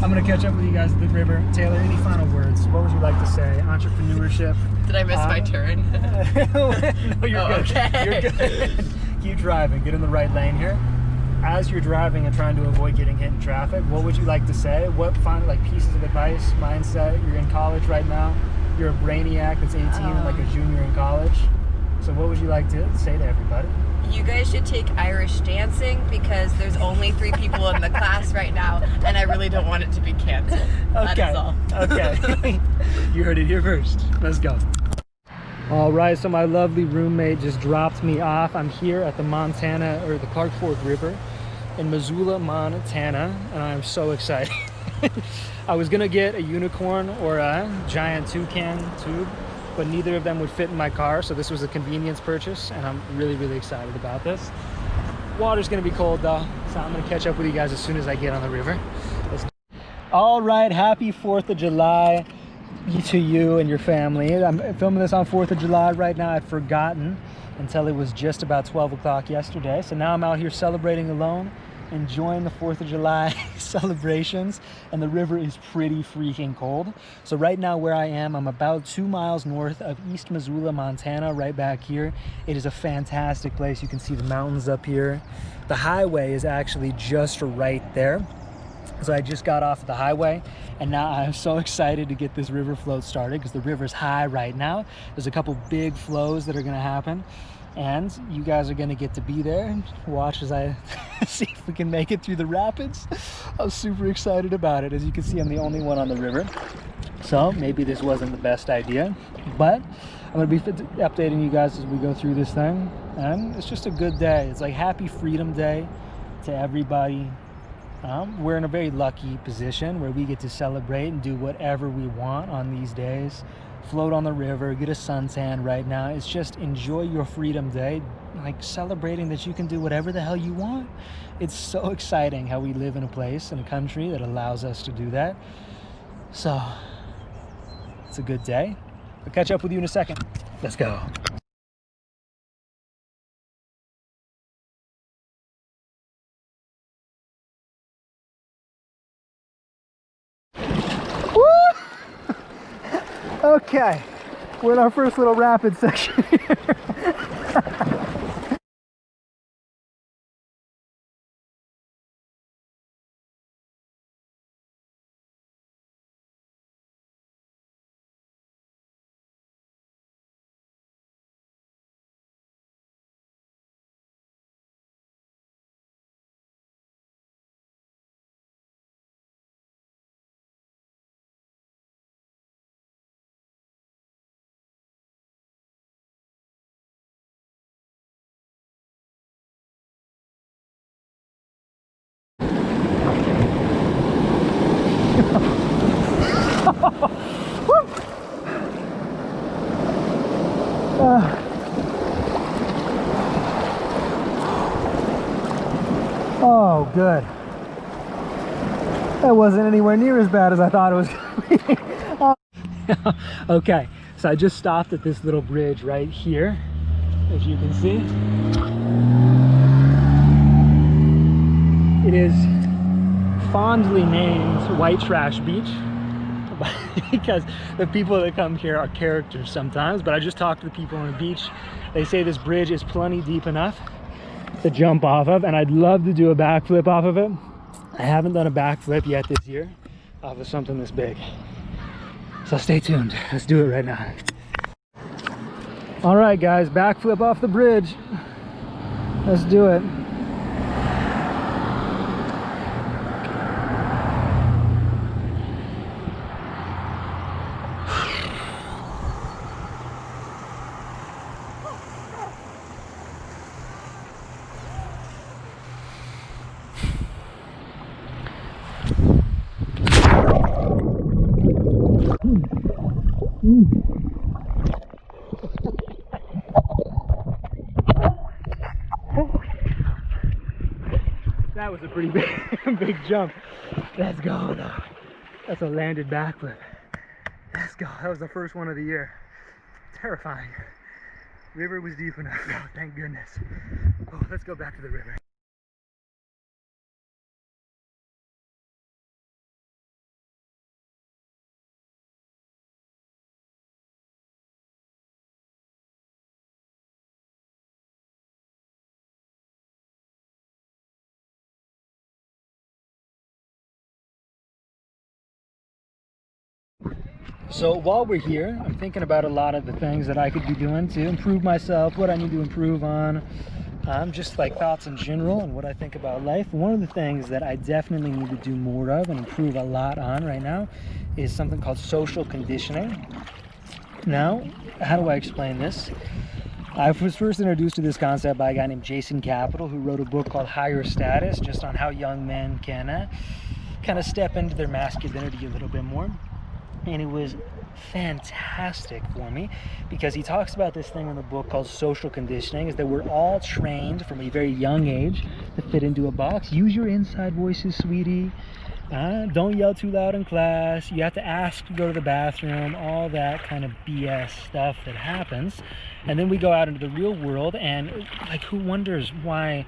I'm gonna catch up with you guys at the river. Taylor, any final words? What would you like to say? Entrepreneurship. Did I miss my turn? No, you're good. Okay. You're good. Keep driving. Get in the right lane here. As you're driving and trying to avoid getting hit in traffic, what would you like to say? What final pieces of advice, mindset? You're in college right now. You're a brainiac that's 18 and like a junior in college. So what would you like to say to everybody? You guys should take Irish dancing because there's only 3 people in the class right now, and I really don't want it to be canceled. Okay. That is all. Okay. You heard it here first. Let's go. All right, so my lovely roommate just dropped me off. I'm here at the the Clark Fork River in Missoula, Montana, and I'm so excited. I was gonna get a unicorn or a giant toucan tube, but neither of them would fit in my car, so this was a convenience purchase, and I'm really, really excited about this. Water's gonna be cold though, so I'm gonna catch up with you guys as soon as I get on the river. All right, happy 4th of July to you and your family. I'm filming this on 4th of July right now. I'd forgotten until it was just about 12 o'clock yesterday, so now I'm out here celebrating alone, enjoying the 4th of July celebrations, and the river is pretty freaking cold. So right now where I am, I'm about 2 miles north of East Missoula, Montana, right back here. It is a fantastic place. You can see the mountains up here. The highway is actually just right there. So I just got off the highway, and now I'm so excited to get this river float started because the river's high right now. There's a couple big flows that are gonna happen, and you guys are gonna get to be there and watch as I see if we can make it through the rapids. I'm super excited about it. As you can see, I'm the only one on the river, so maybe this wasn't the best idea, but I'm gonna be updating you guys as we go through this thing, and it's just a good day. It's like happy Freedom Day to everybody. We're in a very lucky position where we get to celebrate and do whatever we want on these days. Float on the river, get a suntan right now. It's just enjoy your Freedom Day, like celebrating that you can do whatever the hell you want. It's so exciting how we live in a place, in a country that allows us to do that. So it's a good day. I'll catch up with you in a second. Let's go. Okay, we're in our first little rapid section here. Oh, good. That wasn't anywhere near as bad as I thought it was going to be. Okay, so I just stopped at this little bridge right here, as you can see. It is fondly named White Trash Beach because the people that come here are characters sometimes, but I just talked to the people on the beach. They say this bridge is plenty deep enough to jump off of, and I'd love to do a backflip off of it. I haven't done a backflip yet this year off of something this big, so stay tuned. Let's do it right now. All right guys, backflip off the bridge. Let's do it. That was a pretty big jump. Let's go though. That's a landed backflip. Let's go. That was the first one of the year. Terrifying. River was deep enough though, thank goodness. Oh, let's go back to the river. So while we're here, I'm thinking about a lot of the things that I could be doing to improve myself, what I need to improve on, just like thoughts in general and what I think about life. One of the things that I definitely need to do more of and improve a lot on right now is something called social conditioning. Now, how do I explain this? I was first introduced to this concept by a guy named Jason Capital, who wrote a book called Higher Status, just on how young men can kind of step into their masculinity a little bit more. And it was fantastic for me because he talks about this thing in the book called social conditioning, is that we're all trained from a very young age to fit into a box. Use your inside voices, sweetie. Don't yell too loud in class. You have to ask to go to the bathroom, all that kind of BS stuff that happens. And then we go out into the real world, and like, who wonders why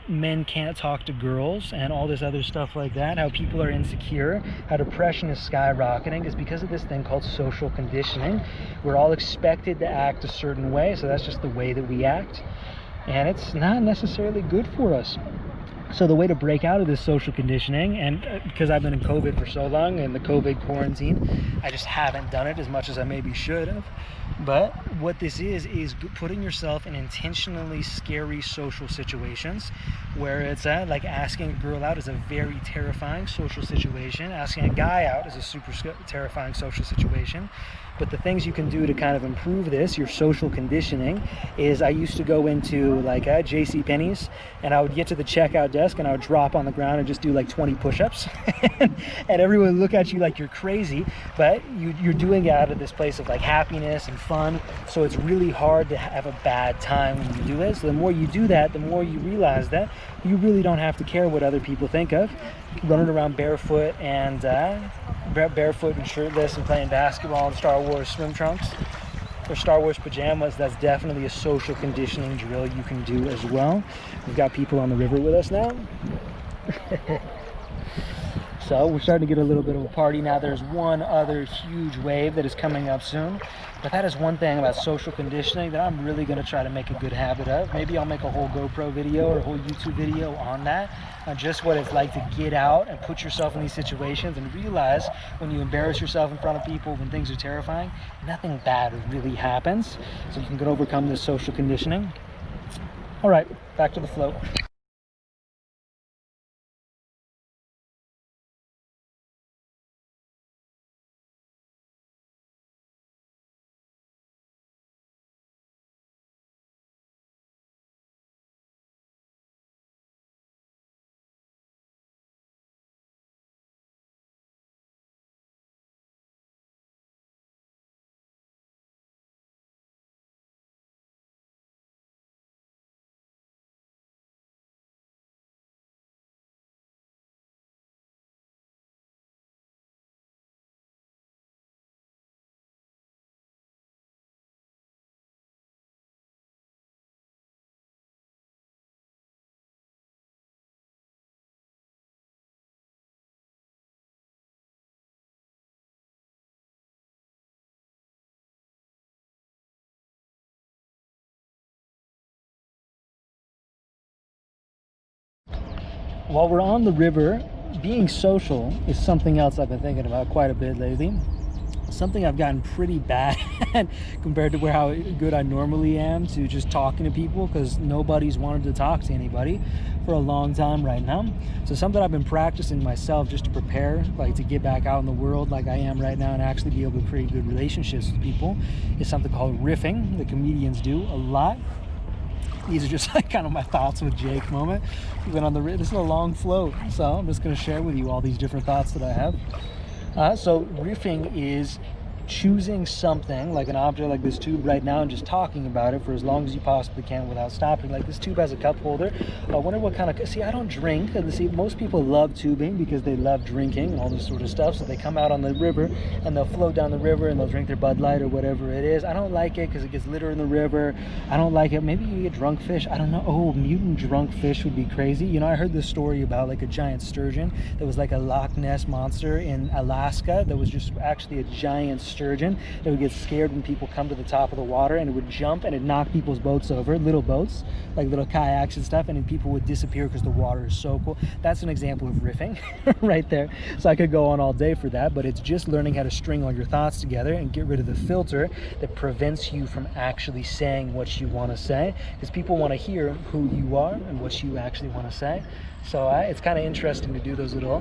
men can't talk to girls and all this other stuff like that, how people are insecure, how depression is skyrocketing, is because of this thing called social conditioning. We're all expected to act a certain way, so that's just the way that we act, and it's not necessarily good for us. So the way to break out of this social conditioning, and because I've been in COVID for so long and the COVID quarantine, I just haven't done it as much as I maybe should have. But what this is putting yourself in intentionally scary social situations, where it's like asking a girl out is a very terrifying social situation. Asking a guy out is a super terrifying social situation. But the things you can do to kind of improve this, your social conditioning, is I used to go into like JCPenney's, and I would get to the checkout desk and I would drop on the ground and just do like 20 push-ups and everyone would look at you like you're crazy, but you're doing it out of this place of like happiness and fun. So it's really hard to have a bad time when you do it. So the more you do that, the more you realize that you really don't have to care what other people think of. Running around barefoot and shirtless and playing basketball in Star Wars swim trunks or Star Wars pajamas, that's definitely a social conditioning drill you can do as well. We've got people on the river with us now. So we're starting to get a little bit of a party now. There's one other huge wave that is coming up soon. But that is one thing about social conditioning that I'm really going to try to make a good habit of. Maybe I'll make a whole GoPro video or a whole YouTube video on that, on just what it's like to get out and put yourself in these situations and realize when you embarrass yourself in front of people, when things are terrifying, nothing bad really happens. So you can overcome this social conditioning. All right, back to the float. While we're on the river, being social is something else I've been thinking about quite a bit lately. Something I've gotten pretty bad at compared to how good I normally am to just talking to people, because nobody's wanted to talk to anybody for a long time right now. So something I've been practicing myself just to prepare, like to get back out in the world like I am right now and actually be able to create good relationships with people, is something called riffing. The comedians do a lot. These are just like kind of my thoughts with Jake moment. We've been on this is a long float, so I'm just going to share with you all these different thoughts that I have. So riffing is choosing something like an object like this tube right now and just talking about it for as long as you possibly can without stopping. Like this tube has a cup holder. I wonder what kind of, see, I don't drink, and see, most people love tubing because they love drinking and all this sort of stuff. So they come out on the river and they'll float down the river and they'll drink their Bud Light or whatever it is. I don't like it because it gets litter in the river. I don't like it. Maybe you get drunk fish. I don't know. Oh, mutant drunk fish would be crazy. You know, I heard this story about like a giant sturgeon that was like a Loch Ness monster in Alaska that was just actually a giant sturgeon. It would get scared when people come to the top of the water, and it would jump and it'd knock people's boats over, little boats, like little kayaks and stuff, and then people would disappear because the water is so cool. That's an example of riffing right there. So I could go on all day for that, but it's just learning how to string all your thoughts together and get rid of the filter that prevents you from actually saying what you want to say, because people want to hear who you are and what you actually want to say. So it's kind of interesting to do those little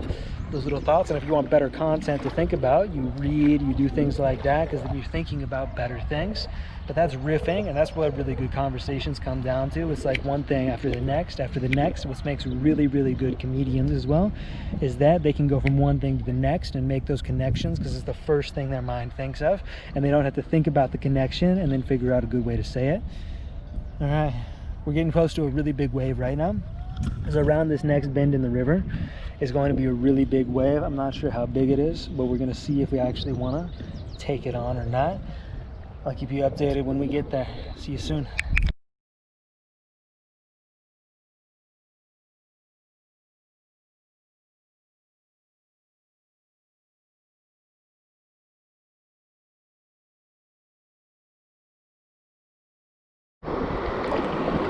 thoughts. And if you want better content to think about, you read, you do things like that, because then you're thinking about better things. But that's riffing, and that's what really good conversations come down to. It's like one thing after the next after the next. What makes really, really good comedians as well is that they can go from one thing to the next and make those connections, because it's the first thing their mind thinks of, and they don't have to think about the connection and then figure out a good way to say it. All right, we're getting close to a really big wave right now. Because around this next bend in the river is going to be a really big wave. I'm not sure how big it is, but we're going to see if we actually want to take it on or not. I'll keep you updated when we get there. See you soon.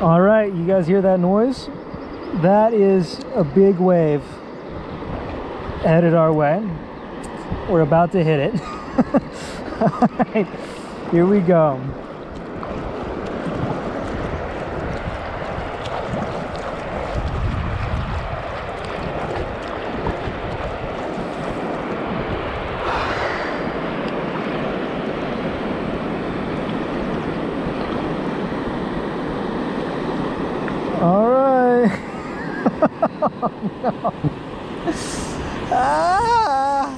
All right, you guys hear that noise? That is a big wave headed our way. We're about to hit it. All right, here we go. All right. Oh, no. Ah.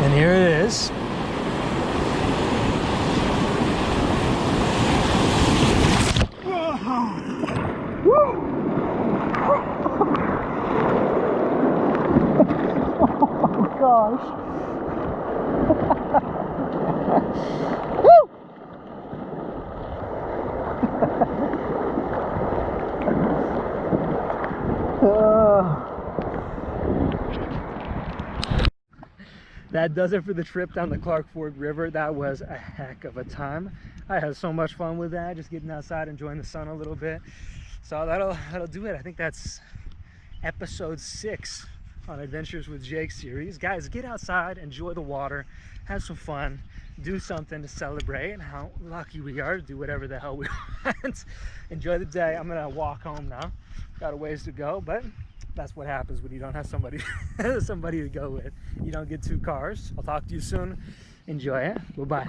And here it is. Oh gosh. That does it for the trip down the Clark Fork River. That was a heck of a time. I had so much fun with that, just getting outside, enjoying the sun a little bit. So that'll do it. I think that's episode 6 on Adventures with Jake series. Guys, get outside, enjoy the water, have some fun, do something to celebrate and how lucky we are to do whatever the hell we want. Enjoy the day. I'm gonna walk home now. Got a ways to go, but that's what happens when you don't have somebody to go with. You don't get 2 cars. I'll talk to you soon. Enjoy it. Bye-bye.